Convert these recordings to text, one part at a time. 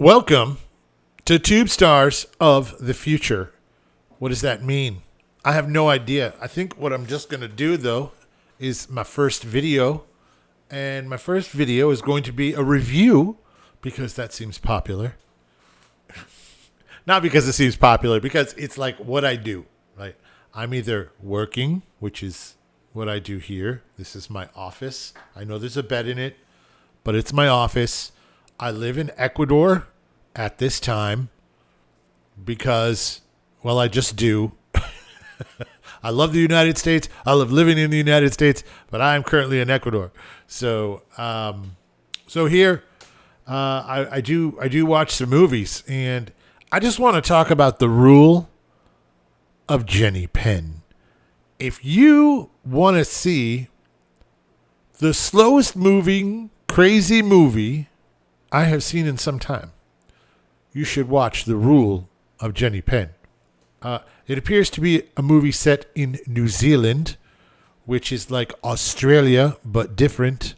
Welcome to Tube Stars of the Future. What does that mean? I have no idea. I think what I'm just going to do, though, is my first video. And my first video is going to be a review because that seems popular. Not because it seems popular, because it's like what I do. Right? I'm either working, which is what I do here. This is my office. I know there's a bed in it, but it's my office. I live in Ecuador at this time because, well, I just do. I love the United States. I love living in the United States, but I'm currently in Ecuador. So, here, I do watch some movies, and I just want to talk about the rule of Jenny Penn. If you want to see the slowest moving, crazy movie I have seen in some time, you should watch The Rule of Jenny Penn. It appears to be a movie set in New Zealand, which is like Australia but different.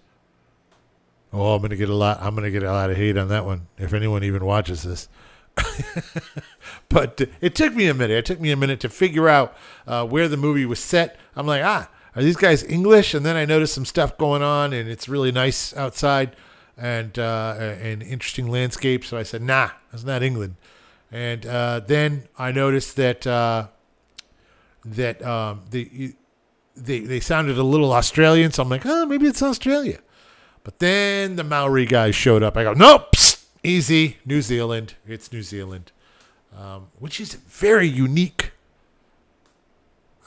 Oh, I'm gonna get a lot of hate on that one if anyone even watches this. But it took me a minute. It took me a minute to figure out where the movie was set. I'm like, are these guys English? And then I noticed some stuff going on, and it's really nice outside and an interesting landscape. So I said, nah, that's not England. And then I noticed that they sounded a little Australian. So I'm like, maybe it's Australia. But then the Maori guys showed up. I go, nope, psst, easy, New Zealand. It's New Zealand, which is very unique.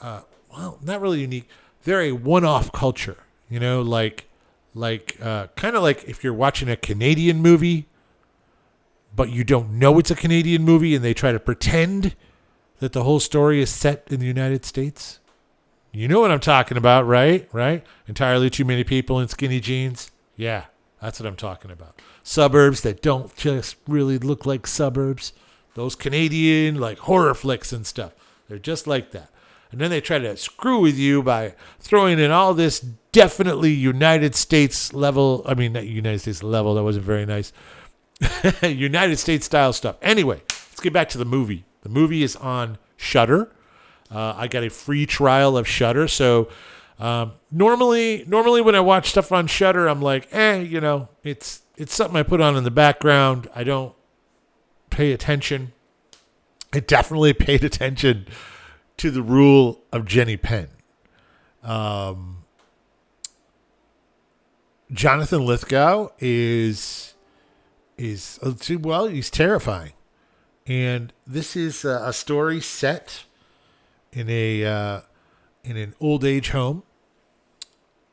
Well, not really unique. They're a one-off culture, kind of like if you're watching a Canadian movie, but you don't know it's a Canadian movie, and they try to pretend that the whole story is set in the United States. You know what I'm talking about, right? Right? Entirely too many people in skinny jeans. Yeah, that's what I'm talking about. Suburbs that don't just really look like suburbs. Those Canadian, like, horror flicks and stuff. They're just like that. And then they try to screw with you by throwing in all this definitely United States level. I mean, not United States level. That wasn't very nice. United States style stuff. Anyway, let's get back to the movie. The movie is on Shudder. I got a free trial of Shudder. So normally when I watch stuff on Shudder, I'm like, it's something I put on in the background. I don't pay attention. I definitely paid attention to The Rule of Jenny Penn. Jonathan Lithgow is he's terrifying. And this is a story set in an old age home,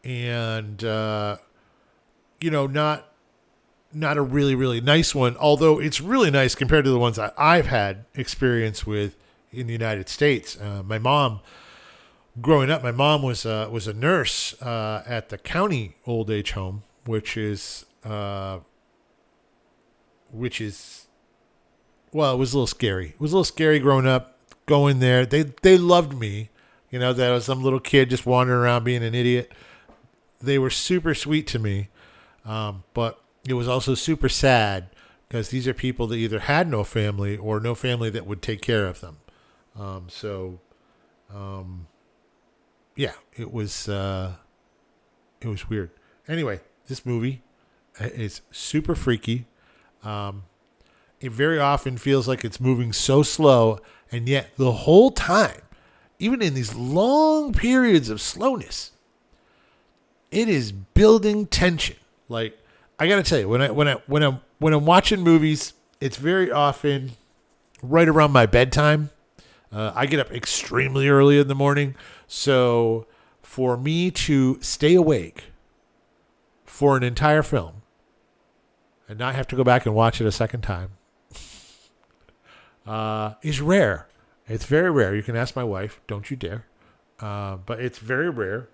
and not a really, really nice one, although it's really nice compared to the ones I've had experience with in the United States. Growing up, my mom was a nurse at the county old age home, which is well, it was a little scary. It was a little scary growing up, going there. They loved me. That I was some little kid just wandering around being an idiot. They were super sweet to me. But it was also super sad because these are people that either had no family or no family that would take care of them. Yeah, it was weird. Anyway, this movie is super freaky. It very often feels like it's moving so slow, and yet the whole time, even in these long periods of slowness, it is building tension. Like, I gotta tell you, when I'm watching movies, it's very often right around my bedtime. I get up extremely early in the morning, so for me to stay awake for an entire film and not have to go back and watch it a second time is rare. It's very rare. You can ask my wife. Don't you dare. But it's very rare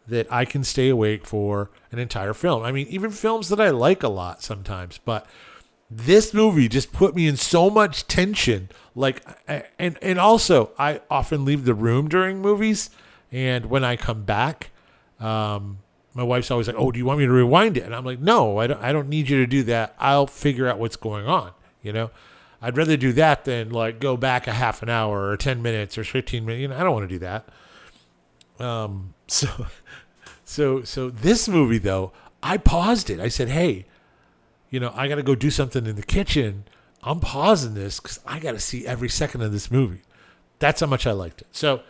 that I can stay awake for an entire film. I mean, even films that I like a lot sometimes. But this movie just put me in so much tension. Like, and also, I often leave the room during movies. And when I come back, my wife's always like, "Oh, do you want me to rewind it?" And I'm like, "No, I don't need you to do that. I'll figure out what's going on." I'd rather do that than like go back a half an hour or 10 minutes or 15 minutes. I don't want to do that. So this movie though, I paused it. I said, hey, I got to go do something in the kitchen. I'm pausing this because I got to see every second of this movie. That's how much I liked it. So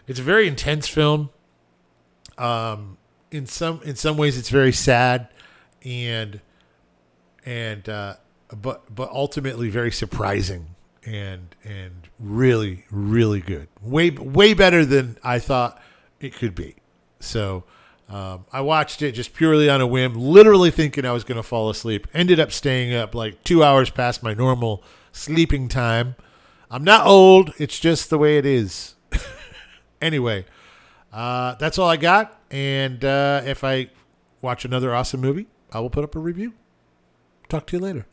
it's a very intense film. In some ways, it's very sad, but ultimately very surprising and really, really good. Way better than I thought it could be. So I watched it just purely on a whim, literally thinking I was going to fall asleep. Ended up staying up like 2 hours past my normal sleeping time. I'm not old. It's just the way it is. Anyway, that's all I got. And if I watch another awesome movie, I will put up a review. Talk to you later.